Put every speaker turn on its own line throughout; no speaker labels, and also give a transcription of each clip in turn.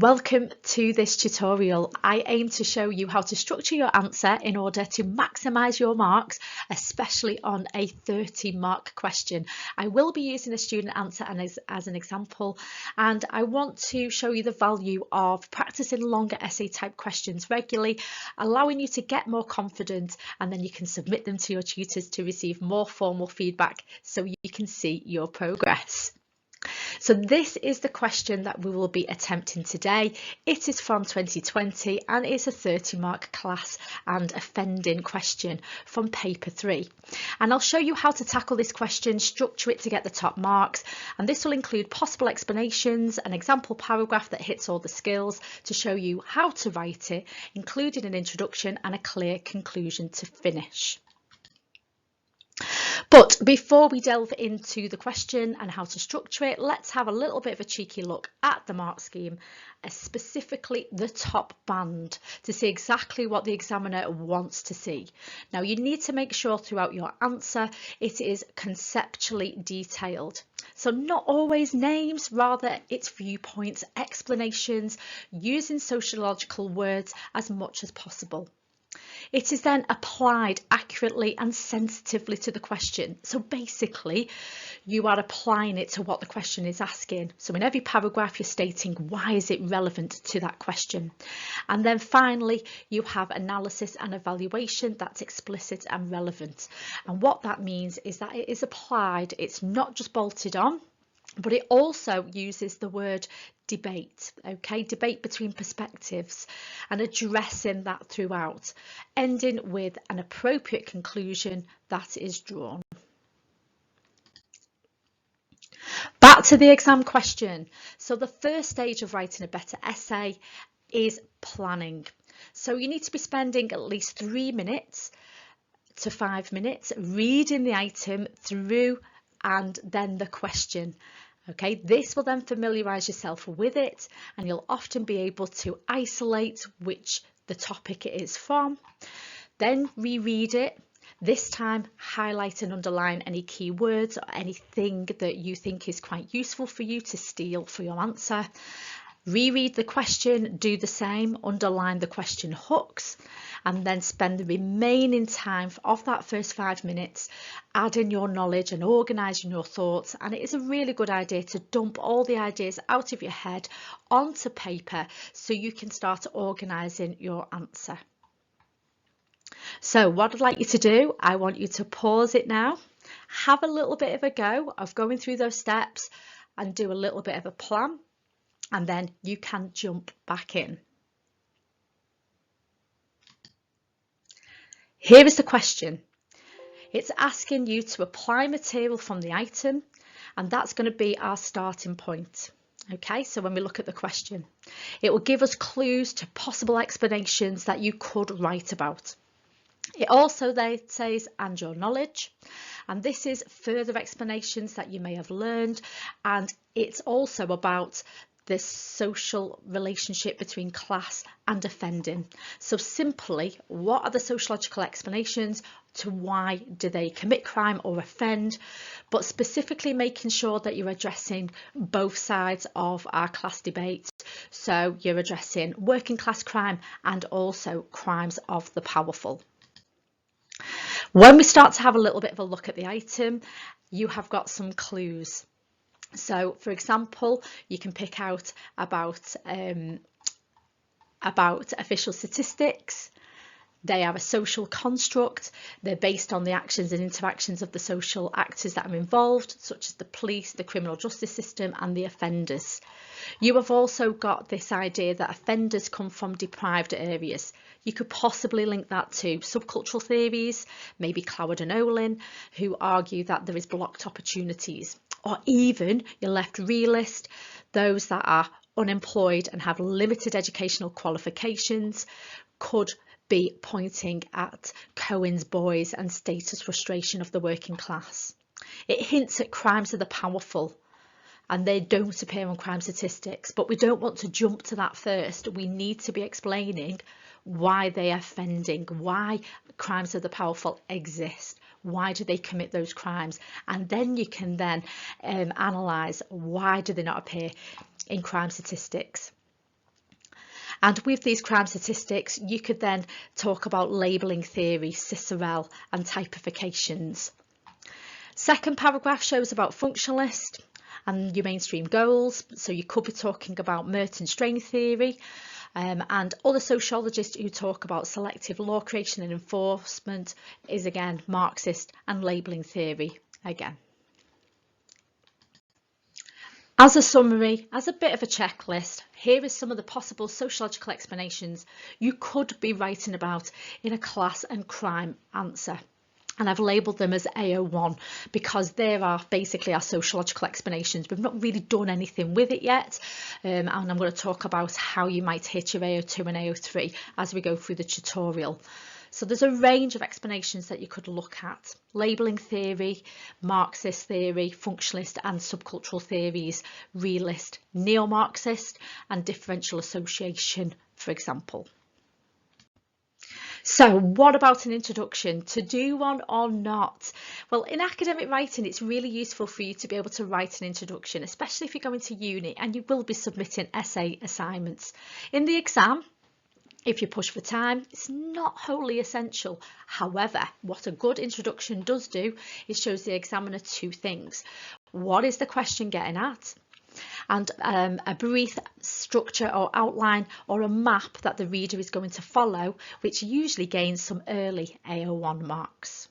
Welcome to this tutorial. I aim to show you how to structure your answer in order to maximise your marks, especially on a 30-mark question. I will be using a student answer as an example, and I want to show you the value of practicing longer essay type questions regularly, allowing you to get more confident, and then you can submit them to your tutors to receive more formal feedback so you can see your progress. So this is the question that we will be attempting today. It is from 2020 and it's a 30-mark class and offending question from paper 3. And I'll show you how to tackle this question, structure it to get the top marks, and this will include possible explanations, an example paragraph that hits all the skills to show you how to write it, including an introduction and a clear conclusion to finish. But before we delve into the question and how to structure it, let's have a little bit of a cheeky look at the mark scheme, specifically the top band, to see exactly what the examiner wants to see. Now, you need to make sure throughout your answer it is conceptually detailed. So not always names, rather it's viewpoints, explanations, using sociological words as much as possible. It is then applied accurately and sensitively to the question. So basically, you are applying it to what the question is asking. So in every paragraph, you're stating why is it relevant to that question. And then finally, you have analysis and evaluation that's explicit and relevant. And what that means is that it is applied. It's not just bolted on, but it also uses the word debate, okay, debate between perspectives, and addressing that throughout, ending with an appropriate conclusion that is drawn. Back to the exam question. So the first stage of writing a better essay is planning. So you need to be spending at least 3 minutes to 5 minutes reading the item through and then the question. Okay, this will then familiarise yourself with it, and you'll often be able to isolate which the topic it is from. Then reread it. This time, highlight and underline any keywords or anything that you think is quite useful for you to steal for your answer. Reread the question, do the same, underline the question hooks, and then spend the remaining time of that first 5 minutes adding your knowledge and organising your thoughts. And it is a really good idea to dump all the ideas out of your head onto paper so you can start organising your answer. So what I'd like you to do, I want you to pause it now, have a little bit of a go of going through those steps and do a little bit of a plan. And then you can jump back in. Here is the question. It's asking you to apply material from the item, and that's going to be our starting point. Okay, so when we look at the question, it will give us clues to possible explanations that you could write about. It also then says, and your knowledge, and this is further explanations that you may have learned, and it's also about this social relationship between class and offending. So simply, what are the sociological explanations to why do they commit crime or offend, but specifically making sure that you're addressing both sides of our class debate. So you're addressing working class crime and also crimes of the powerful. When we start to have a little bit of a look at the item, you have got some clues. So, for example, you can pick out about official statistics. They are a social construct. They're based on the actions and interactions of the social actors that are involved, such as the police, the criminal justice system, and the offenders. You have also got this idea that offenders come from deprived areas. You could possibly link that to subcultural theories, maybe Cloward and Olin, who argue that there is blocked opportunities. Or even your left realist, those that are unemployed and have limited educational qualifications, could be pointing at Cohen's boys and status frustration of the working class. It hints at crimes of the powerful, and they don't appear on crime statistics, but we don't want to jump to that first. We need to be explaining why they are offending, why crimes of the powerful exist. Why do they commit those crimes? And then you can then analyse why do they not appear in crime statistics. And with these crime statistics, you could then talk about labelling theory, Cicerel, and typifications. Second paragraph shows about functionalist and your mainstream goals. So you could be talking about Merton strain theory, and other sociologists who talk about selective law creation and enforcement is again Marxist, and labelling theory again. As a summary, as a bit of a checklist, here is some of the possible sociological explanations you could be writing about in a class and crime answer. And I've labelled them as AO1 because there are basically our sociological explanations. We've not really done anything with it yet. And I'm going to talk about how you might hit your AO2 and AO3 as we go through the tutorial. So there's a range of explanations that you could look at. Labelling theory, Marxist theory, functionalist and subcultural theories, realist, neo-Marxist and differential association, for example. So what about an introduction? To do one or not? Well, in academic writing, it's really useful for you to be able to write an introduction, especially if you're going to uni and you will be submitting essay assignments. In the exam, if you push for time, it's not wholly essential. However, what a good introduction does do is shows the examiner two things. What is the question getting at? And a brief structure or outline or a map that the reader is going to follow, which usually gains some early AO1 marks.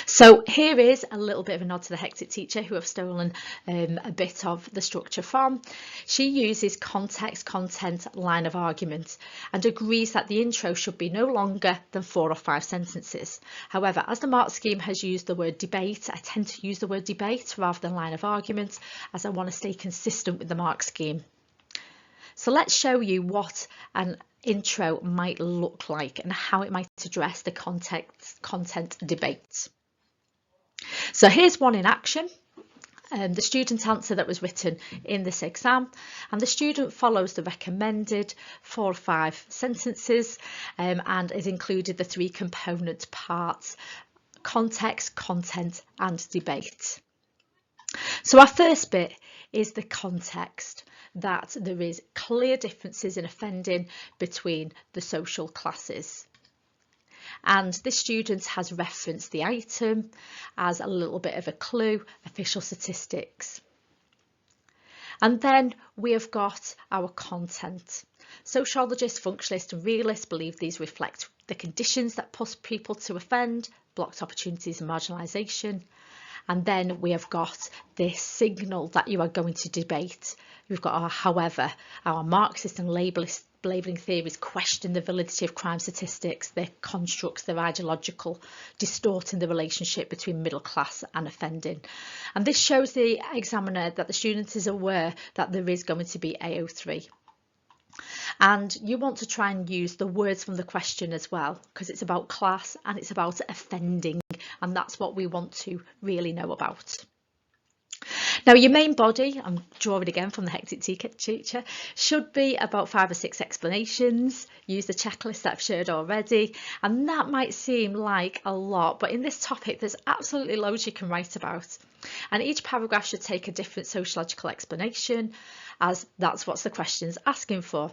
So here is a little bit of a nod to the hectic teacher who I've stolen a bit of the structure from. She uses context, content, line of argument and agrees that the intro should be no longer than 4 or 5 sentences. However, as the mark scheme has used the word debate, I tend to use the word debate rather than line of argument as I want to stay consistent with the mark scheme. So let's show you what an intro might look like and how it might address the content debate. So here's one in action. The student answer that was written in this exam, and the student follows the recommended 4 or 5 sentences and has included the 3 component parts: context, content and debate. So our first bit is the context, that there is clear differences in offending between the social classes. And this student has referenced the item as a little bit of a clue, official statistics. And then we have got our content. Sociologists, functionalists and realists believe these reflect the conditions that push people to offend, blocked opportunities and marginalisation. And then we have got this signal that you are going to debate. We've got our however, our Marxist and labelling theories question the validity of crime statistics, their constructs, their ideological, distorting the relationship between middle class and offending. And this shows the examiner that the student is aware that there is going to be AO3. And you want to try and use the words from the question as well, because it's about class and it's about offending, and that's what we want to really know about. Now your main body, I'm drawing again from the hectic teacher, should be about 5 or 6 explanations. Use the checklist that I've shared already, and that might seem like a lot, but in this topic there's absolutely loads you can write about, and each paragraph should take a different sociological explanation, as that's what the question's asking for.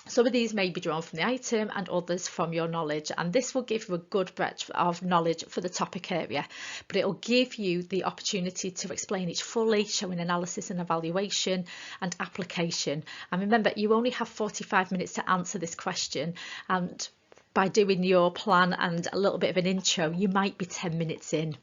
Some of these may be drawn from the item and others from your knowledge, and this will give you a good breadth of knowledge for the topic area, but it will give you the opportunity to explain it fully, showing analysis and evaluation and application. And remember, you only have 45 minutes to answer this question, and by doing your plan and a little bit of an intro, you might be 10 minutes in.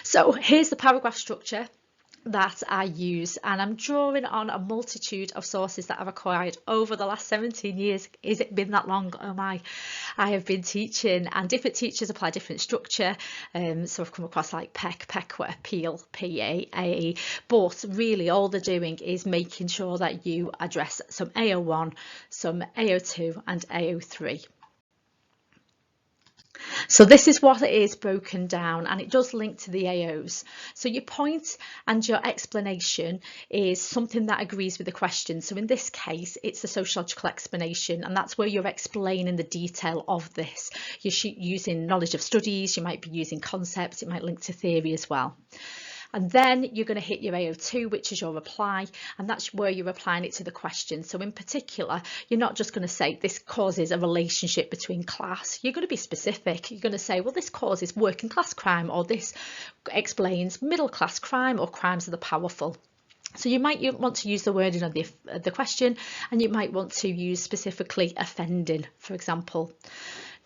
So here's the paragraph structure that I use, and I'm drawing on a multitude of sources that I've acquired over the last 17 years. Is it been that long? Oh my, I have been teaching, and different teachers apply different structure. So I've come across like Peck, Peckwer, Peel, PA, but really all they're doing is making sure that you address some AO1, some AO2 and AO3. So this is what it is broken down, and it does link to the AOs. So your point and your explanation is something that agrees with the question. So in this case, it's the sociological explanation, and that's where you're explaining the detail of this. You're using knowledge of studies, you might be using concepts, it might link to theory as well. And then you're going to hit your AO2, which is your reply, and that's where you're applying it to the question. So in particular, you're not just going to say this causes a relationship between class. You're going to be specific. You're going to say, well, this causes working class crime, or this explains middle class crime or crimes of the powerful. So you might want to use the wording of the question, and you might want to use specifically offending, for example.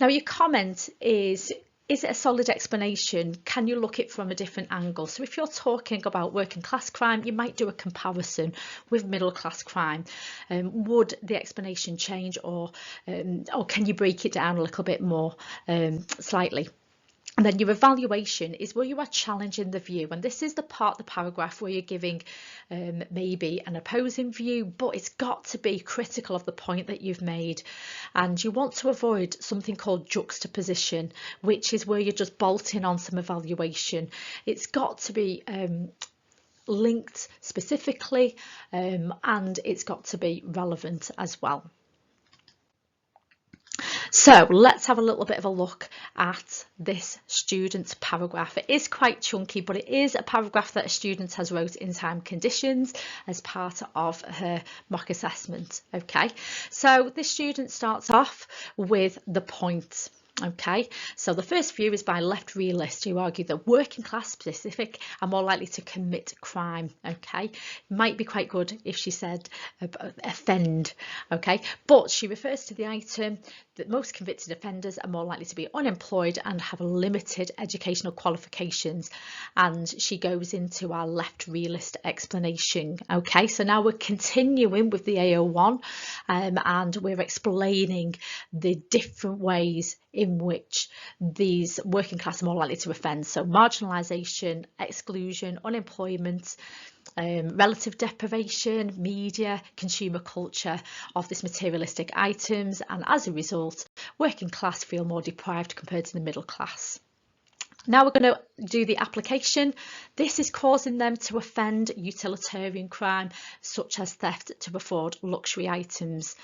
Now your comment is it a solid explanation? Can you look at it from a different angle? So if you're talking about working class crime, you might do a comparison with middle class crime. Would the explanation change, or can you break it down a little bit more slightly? And then your evaluation is where you are challenging the view, and this is the part of the paragraph where you're giving maybe an opposing view, but it's got to be critical of the point that you've made. And you want to avoid something called juxtaposition, which is where you're just bolting on some evaluation. It's got to be linked specifically, and it's got to be relevant as well. So let's have a little bit of a look at this student's paragraph. It is quite chunky, but it is a paragraph that a student has wrote in time conditions as part of her mock assessment. Okay, so this student starts off with the point. Okay, so the first view is by left realists who argue that working class specific are more likely to commit crime. Okay, might be quite good if she said offend. Okay, but she refers to the item that most convicted offenders are more likely to be unemployed and have limited educational qualifications, and she goes into our left realist explanation. Okay, so now we're continuing with the AO1 and we're explaining the different ways in which these working class are more likely to offend. So marginalisation, exclusion, unemployment, relative deprivation, media, consumer culture of this materialistic items, and as a result, working class feel more deprived compared to the middle class. Now we're going to do the application. This is causing them to offend utilitarian crime, such as theft to afford luxury items.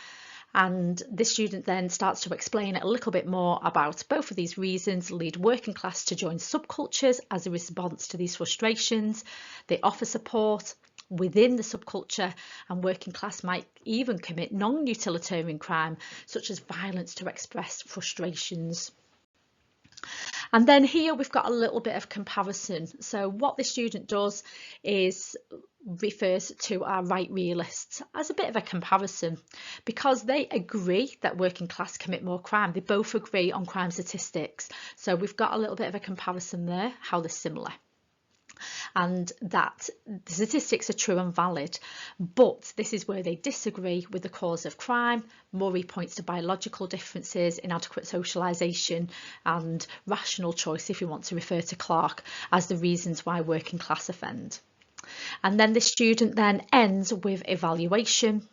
And this student then starts to explain a little bit more about both of these reasons lead working class to join subcultures as a response to these frustrations. They offer support within the subculture, and working class might even commit non-utilitarian crime, such as violence to express frustrations. And then here we've got a little bit of comparison. So what the student does is refers to our right realists as a bit of a comparison, because they agree that working class commit more crime. They both agree on crime statistics. So we've got a little bit of a comparison there, how they're similar, and that the statistics are true and valid, but this is where they disagree with the cause of crime. Murray points to biological differences, inadequate socialisation and rational choice, if you want to refer to Clark, as the reasons why working class offend. And then the student then ends with evaluation.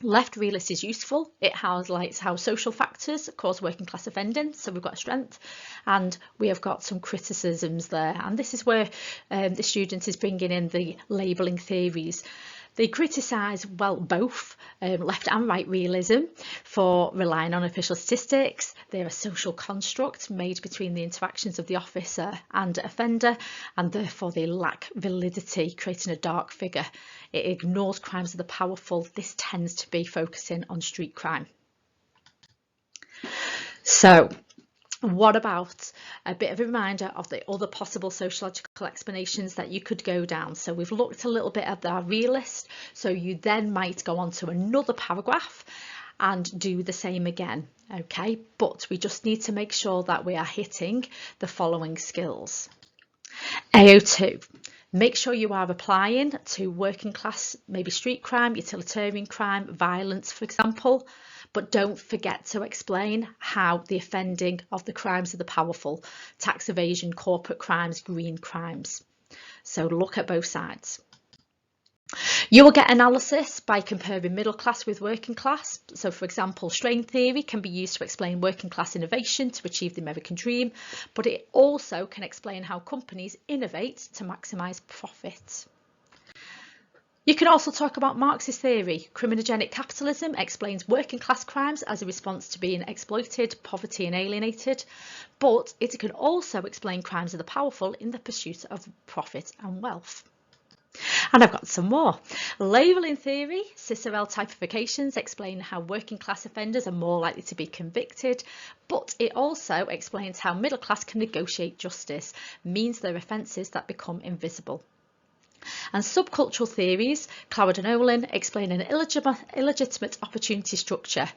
Left realist is useful. It highlights how social factors cause working class offending. So we've got a strength, and we have got some criticisms there. And this is where the student is bringing in the labelling theories. They criticise, well, both left and right realism for relying on official statistics. They're a social construct made between the interactions of the officer and offender, and therefore they lack validity, creating a dark figure. It ignores crimes of the powerful. This tends to be focusing on street crime. So what about a bit of a reminder of the other possible sociological explanations that you could go down? So we've looked a little bit at our realist, so you then might go on to another paragraph and do the same again. Okay, but we just need to make sure that we are hitting the following skills. AO2. Make sure you are applying to working class, maybe street crime, utilitarian crime, violence, for example, but don't forget to explain how the offending of the crimes of the powerful, tax evasion, corporate crimes, green crimes. So look at both sides. You will get analysis by comparing middle class with working class. So for example, strain theory can be used to explain working class innovation to achieve the American dream, but it also can explain how companies innovate to maximise profit. You can also talk about Marxist theory. Criminogenic capitalism explains working class crimes as a response to being exploited, poverty and alienated, but it can also explain crimes of the powerful in the pursuit of profit and wealth. And I've got some more. Labelling theory, Cicero typifications explain how working class offenders are more likely to be convicted, but it also explains how middle class can negotiate justice, means they're offences that become invisible. And subcultural theories, Cloward and Olin, explain an illegitimate opportunity structure.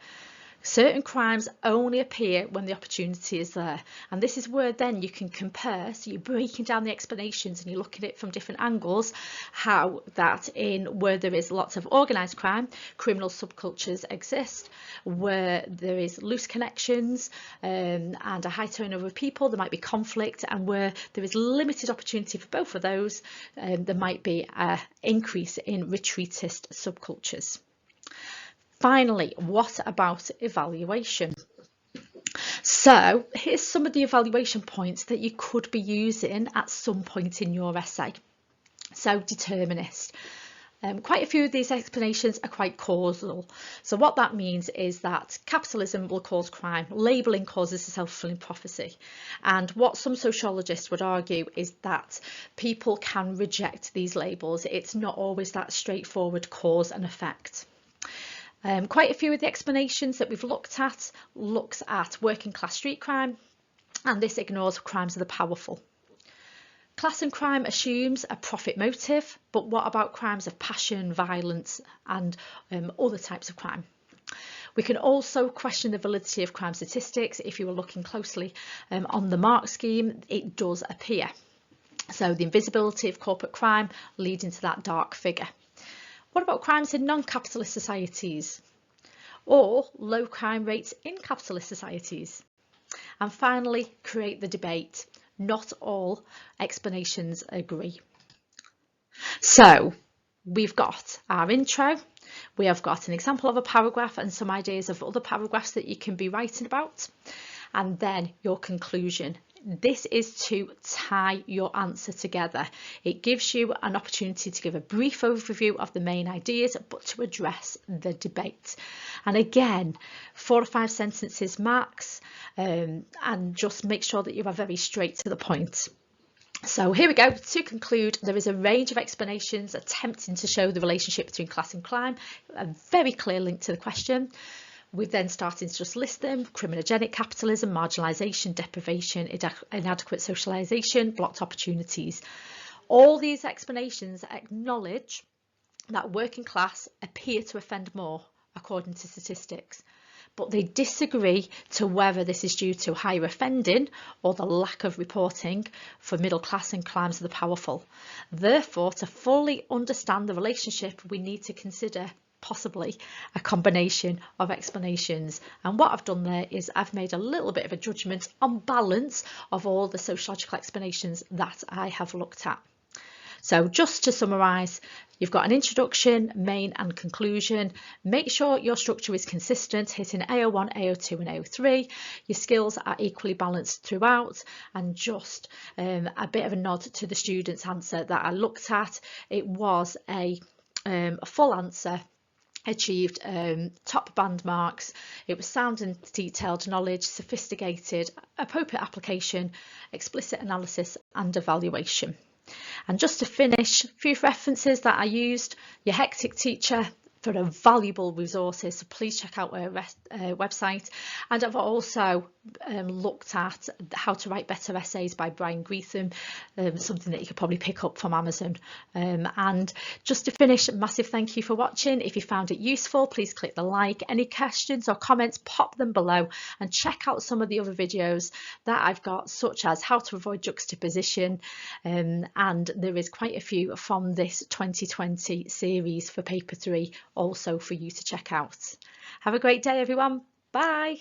Certain crimes only appear when the opportunity is there, and this is where then you can compare, so you're breaking down the explanations and you look at it from different angles, how that in where there is lots of organised crime, criminal subcultures exist, where there is loose connections and a high turnover of people, there might be conflict, and where there is limited opportunity for both of those, there might be an increase in retreatist subcultures. Finally, what about evaluation? So here's some of the evaluation points that you could be using at some point in your essay. So determinist. Quite a few of these explanations are quite causal. So what that means is that capitalism will cause crime, labelling causes a self-fulfilling prophecy. And what some sociologists would argue is that people can reject these labels. It's not always that straightforward cause and effect. Quite a few of the explanations that we've looked at looks at working class street crime, and this ignores crimes of the powerful. Class and crime assumes a profit motive, but what about crimes of passion, violence and other types of crime? We can also question the validity of crime statistics. If you were looking closely on the Marx scheme, it does appear. So the invisibility of corporate crime leading to that dark figure. What about crimes in non-capitalist societies or low crime rates in capitalist societies? And finally, create the debate. Not all explanations agree. So we've got our intro, we have got an example of a paragraph and some ideas of other paragraphs that you can be writing about, and then your conclusion. This is to tie your answer together. It gives you an opportunity to give a brief overview of the main ideas, but to address the debate. And again, 4 or 5 sentences max, and just make sure that you are very straight to the point. So here we go. To conclude, there is a range of explanations attempting to show the relationship between class and crime, a very clear link to the question. We've then started to just list them: criminogenic capitalism, marginalisation, deprivation, inadequate socialisation, blocked opportunities. All these explanations acknowledge that working class appear to offend more, according to statistics, but they disagree to whether this is due to higher offending or the lack of reporting for middle class and crimes of the powerful. Therefore, to fully understand the relationship, we need to consider possibly a combination of explanations. And what I've done there is I've made a little bit of a judgment on balance of all the sociological explanations that I have looked at. So just to summarise, you've got an introduction, main and conclusion. Make sure your structure is consistent, hitting AO1, AO2 and AO3. Your skills are equally balanced throughout, and just a bit of a nod to the student's answer that I looked at. It was a full answer, achieved top band marks. It was sound and detailed knowledge, sophisticated, appropriate application, explicit analysis and evaluation. And just to finish, a few references that I used: your hectic teacher for a valuable resources, so please check out our website. And I've also looked at How to Write Better Essays by Bryan Greetham, something that you could probably pick up from Amazon. And just to finish, massive thank you for watching. If you found it useful, please click the like. Any questions or comments, pop them below, and check out some of the other videos that I've got, such as how to avoid juxtaposition, and there is quite a few from this 2020 series for paper 3 also for you to check out. Have a great day, everyone. Bye.